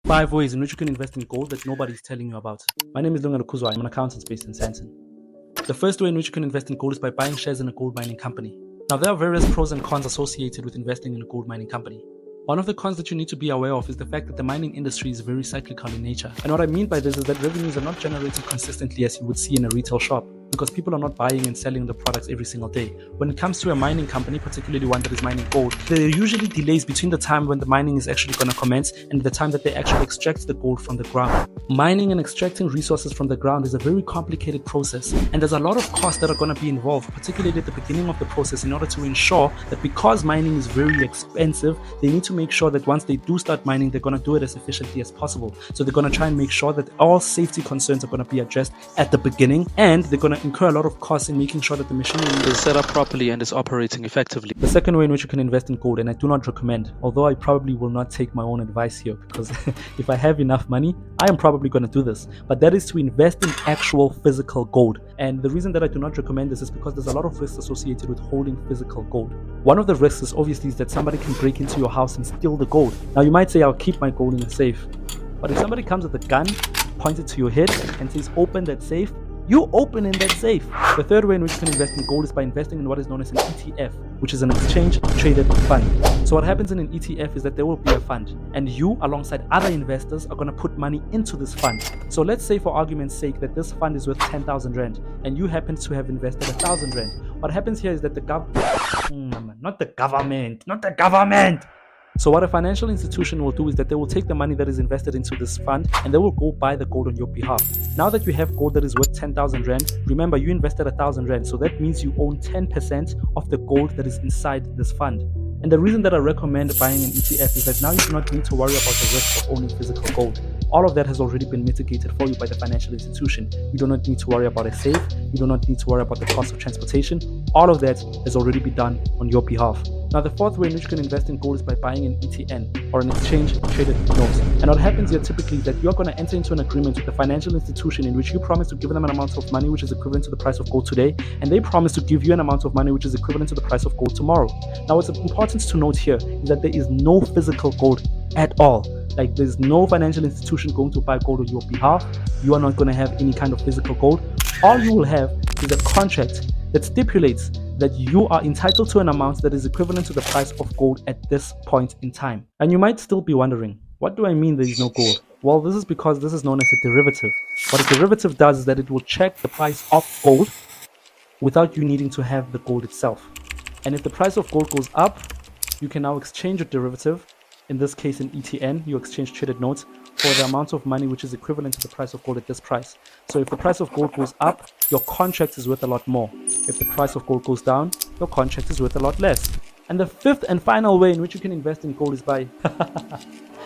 5 ways in which you can invest in gold that nobody's telling you about. My name is Lunga Kuzwa. I'm an accountant based in Sandton. The first way in which you can invest in gold is by buying shares in a gold mining company. Now, there are various pros and cons associated with investing in a gold mining company. One of the cons that you need to be aware of is the fact that the mining industry is very cyclical in nature. And what I mean by this is that revenues are not generated consistently as you would see in a retail shop, because people are not buying and selling the products every single day. When it comes to a mining company, particularly one that is mining gold, there are usually delays between the time when the mining is actually going to commence and the time that they actually extract the gold from the ground. Mining and extracting resources from the ground is a very complicated process, and there's a lot of costs that are going to be involved, particularly at the beginning of the process, in order to ensure that because mining is very expensive, they need to make sure that once they do start mining, they're going to do it as efficiently as possible. So they're going to try and make sure that all safety concerns are going to be addressed at the beginning, and they're going to incur a lot of costs in making sure that the machinery is set up properly and is operating effectively. The second way in which you can invest in gold, and I do not recommend, although I probably will not take my own advice here, because if I have enough money, I am probably going to do this, but that is to invest in actual physical gold. And the reason that I do not recommend this is because there's a lot of risks associated with holding physical gold. One of the risks is obviously that somebody can break into your house and steal the gold. Now you might say, I'll keep my gold in a safe, but if somebody comes with a gun, points it to your head and says, open that safe, you open in that safe. The third way in which you can invest in gold is by investing in what is known as an ETF, which is an exchange traded fund. So what happens in an ETF is that there will be a fund, and you alongside other investors are going to put money into this fund. So let's say, for argument's sake, that this fund is worth 10,000 Rand and you happen to have invested 1,000 Rand. What happens here is that the government. So what a financial institution will do is that they will take the money that is invested into this fund and they will go buy the gold on your behalf. Now that you have gold that is worth 10,000 Rand, remember you invested 1,000 Rand, so that means you own 10% of the gold that is inside this fund. And the reason that I recommend buying an ETF is that now you do not need to worry about the risk of owning physical gold. All of that has already been mitigated for you by the financial institution. You do not need to worry about a safe. You do not need to worry about the cost of transportation. All of that has already been done on your behalf. Now, the fourth way in which you can invest in gold is by buying an ETN, or an exchange traded note. And what happens here typically is that you're going to enter into an agreement with the financial institution in which you promise to give them an amount of money which is equivalent to the price of gold today, and they promise to give you an amount of money which is equivalent to the price of gold tomorrow. Now, what's important to note here is that there is no physical gold at all. Like, there's no financial institution going to buy gold on your behalf. You are not going to have any kind of physical gold. All you will have is a contract that stipulates that you are entitled to an amount that is equivalent to the price of gold at this point in time. And you might still be wondering, what do I mean there is no gold? Well, this is because this is known as a derivative. What a derivative does is that it will check the price of gold without you needing to have the gold itself. And if the price of gold goes up, you can now exchange a derivative, in this case an ETN, you exchange traded notes, for the amount of money which is equivalent to the price of gold at this price. So if the price of gold goes up, your contract is worth a lot more. If the price of gold goes down, your contract is worth a lot less. And the fifth and final way in which you can invest in gold is by